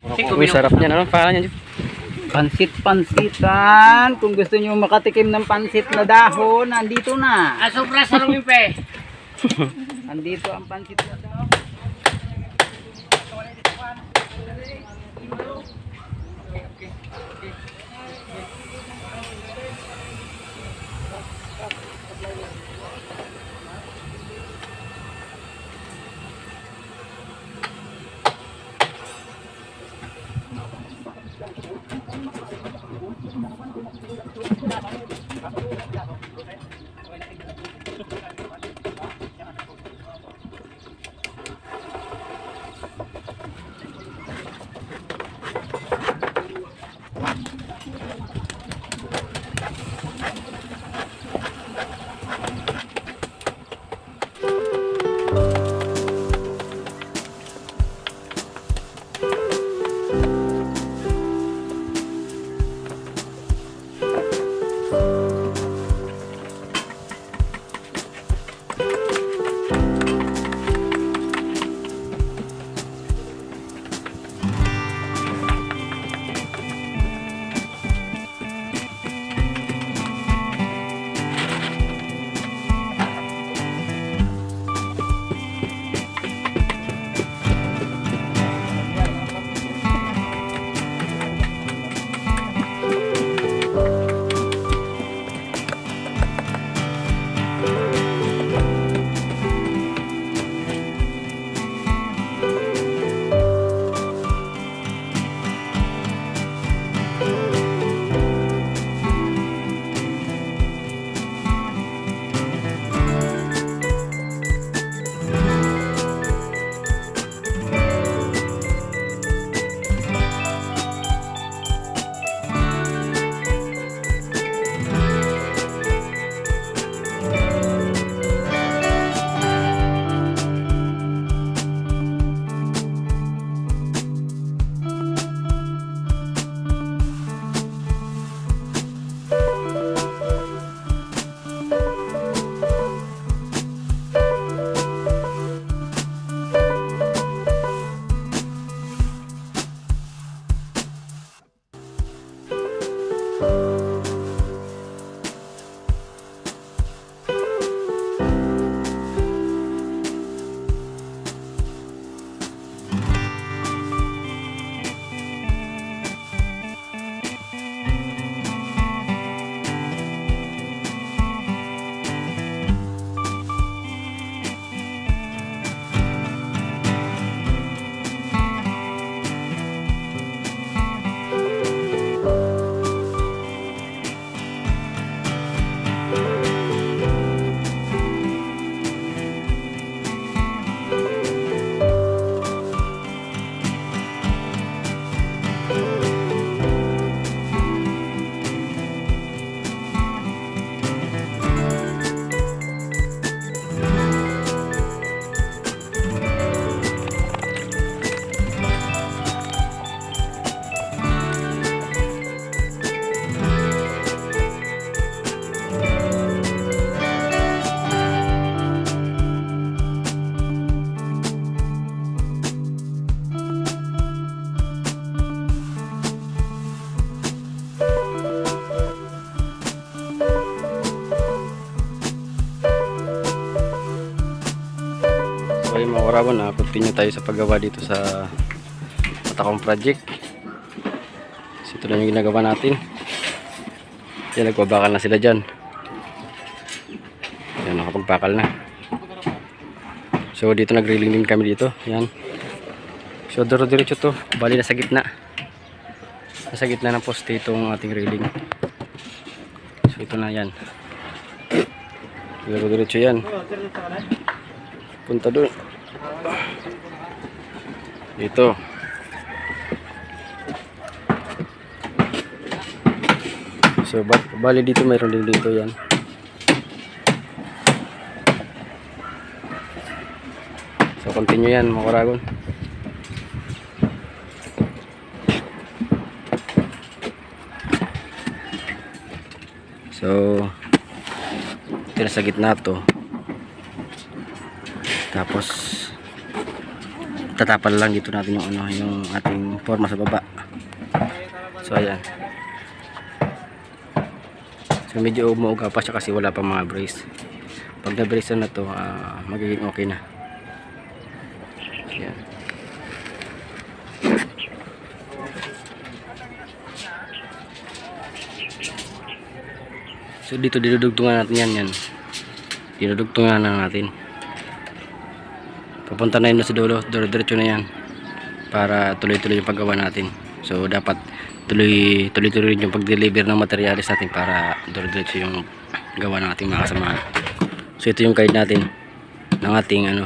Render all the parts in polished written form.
Uy, sarap niyan. Anong pangalan niyan? Pansit-pansitan. Kung gusto nyo makatikim ng pansit na dahon, nandito na. Sobra sa ruming pe. Nandito ang pansit na dahon. Okay mga Kuragon, continue tayo sa paggawa dito sa Matakong project. So, ito na yung ginagawa natin. Yan, nagbabakal na sila dyan. Yan, nakapagpakal na. So dito nagriling din kami dito. Yan. So duro-diretso to, bali nasa gitna. Nasa gitna ng poste itong ating railing. So ito na yan. Duro-diretso yan. Punta doon. Dito. So bali dito mayroon din dito yan. So continue yan mga Kuragon. So ito na sa gitna to. Tapos tatapal lang dito natin yung ano, yung ating forma sa baba. So ayan. So medyo umuuga pa siya kasi wala pa mga brace. Pag na-brace na to, magiging okay na. Ayan. So dito dinudugtungan natin yan. Dinudugtungan na natin. Papunta na yun sa dulo, diretso na yan. Para tuloy-tuloy yung paggawa natin. So dapat tuloy-tuloy yung pag-deliver ng materialis natin para diretso yung gawa ng ating mga kasamahan. So ito yung guide natin ng ating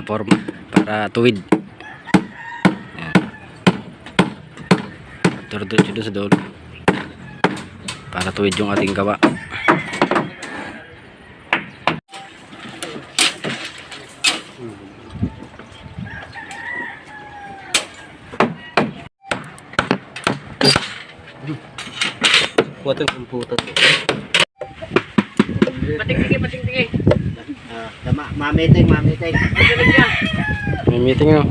forma para tuwid. Ayan. Diretso dun sa dulo para tuwid yung ating gawa. Kuwatan kumputan. Pating-tingin. Mamiteng. May meeting no.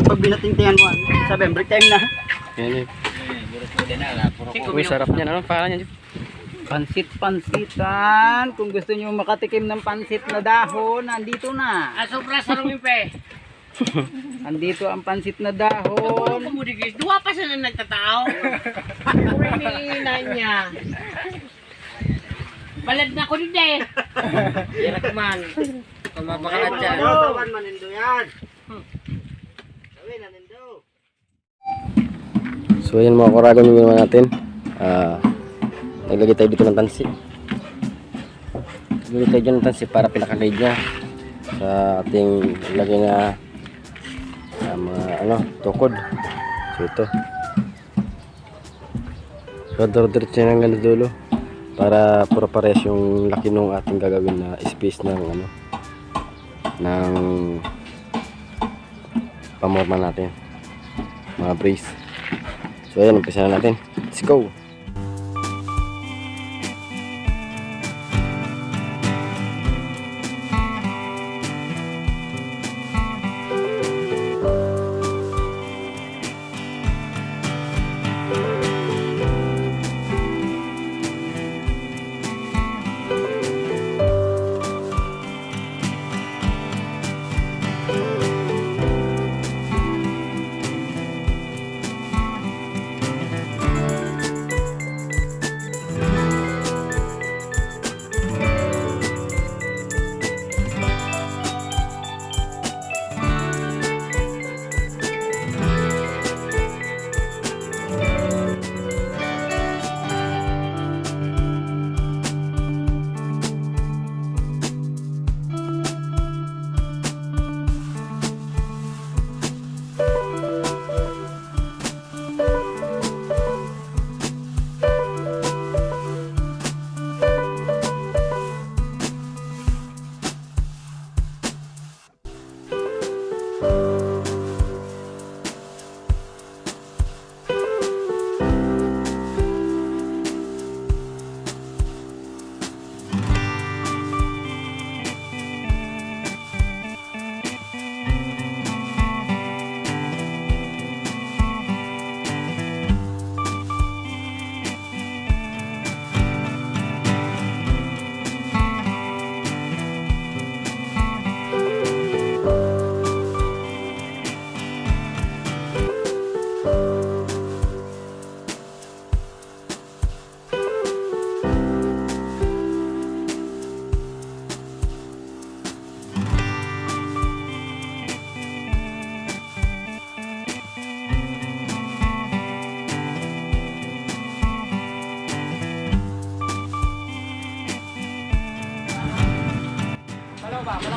Pag binatingtingan mo, sabi, break time na. Yan yun. Uy, sarap niyan. Anong pangalan niyan? Pansitan. Kung gusto nyo makatikim ng pansit na dahon, nandito na. Sobra sa rumimpe. Andito ang pansit na dahon. Kumudigis, duwa pa siya na nagtatao. Uri ni Nanya. Balad na ko din eh. Yarak man. Kumabakalat dyan. Tawan manindo yan. Sabi na nindo. So yan mga kuragon yung ginawa natin. Naglagay tayo dito ng tansi. Naglagay tayo dyan ng tansi para pinaka-guide niya sa ating lagay na mga tukod. So ito. So diretso na hanggang dulo para puro pares yung laki nung ating gagawin na space ng ng pamorma natin. Mga brace. So ayan, umpisa na natin. Let's go!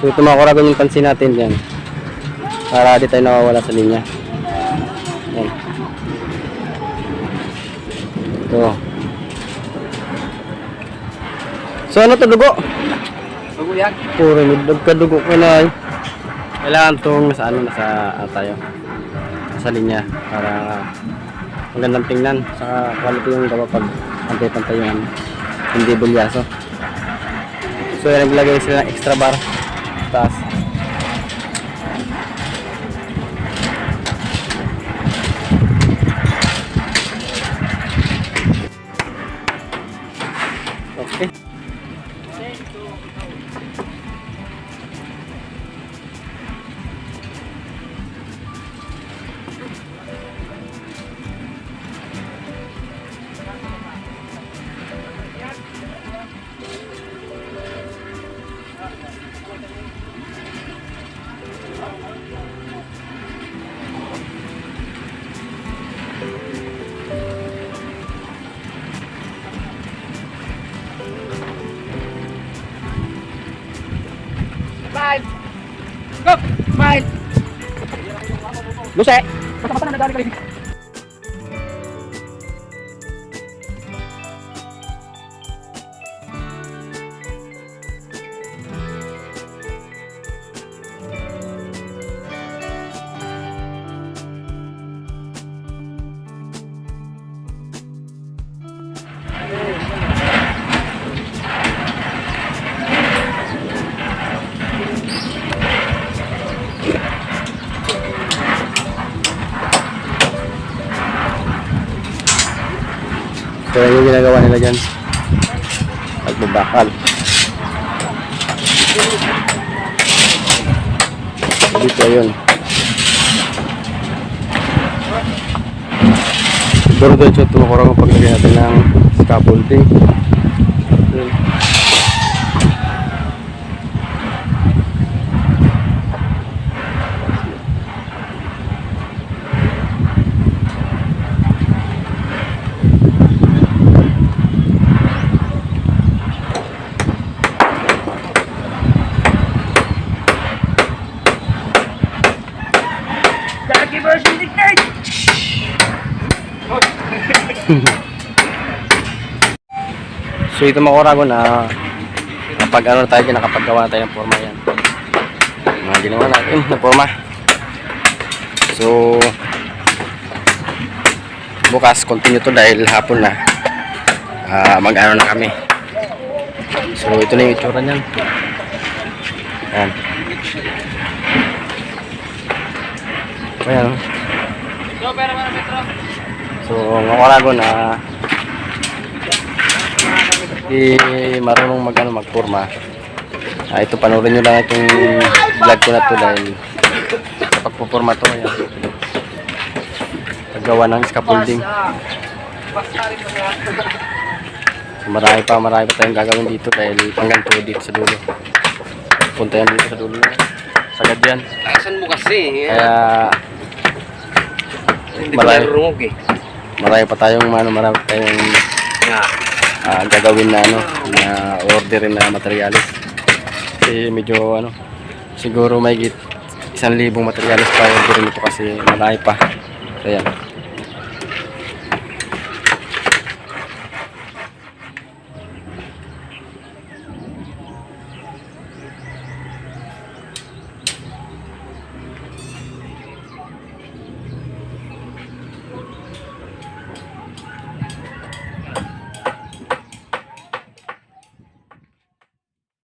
So ito mga kuragon yung pansin natin dyan para di tayo nawawala sa linya. Yan. Ito. So ano to, dugo? Dugo yan. Puro nagkadugo ko na. Kailangan itong nasa tayo sa linya para magandang tingnan sa quality yung gawa pag pantay-pantay yung hindi bulyaso. So yan, naglagay sila ng extra bar taas. Luce! Basta-basta na nagaling ka rin. So yun yung ginagawa nila dyan. Pagbabakal. Dito yun. Siguro doon siya tumukurang ang paglagay natin ng scaffolding. Yun. So ito mga Oragon na kapag ano tayo, nakapaggawa tayo ng forma yan. Mga ginawa natin na forma. So bukas continue to dahil hapon na. Mag-ano na kami. So ito na yung itsura niyan. Ayan. Ayan. So mga Oragon na marunong magforma. Ito panoorin nyo lang itong vlog ko na to dahil pagpuporma to yan. Paggawa ng scaffolding. So, marami pa tayong gagawin dito dahil hanggang to dito sa dulo. Punta yan dito sa dulo. Sagad yan. Asan mo kasi? Kaya marami pa tayong gagawin na na orderin na materialis. Kasi medyo siguro may 1,000 materyales pa orderin ito kasi marami pa. So yan.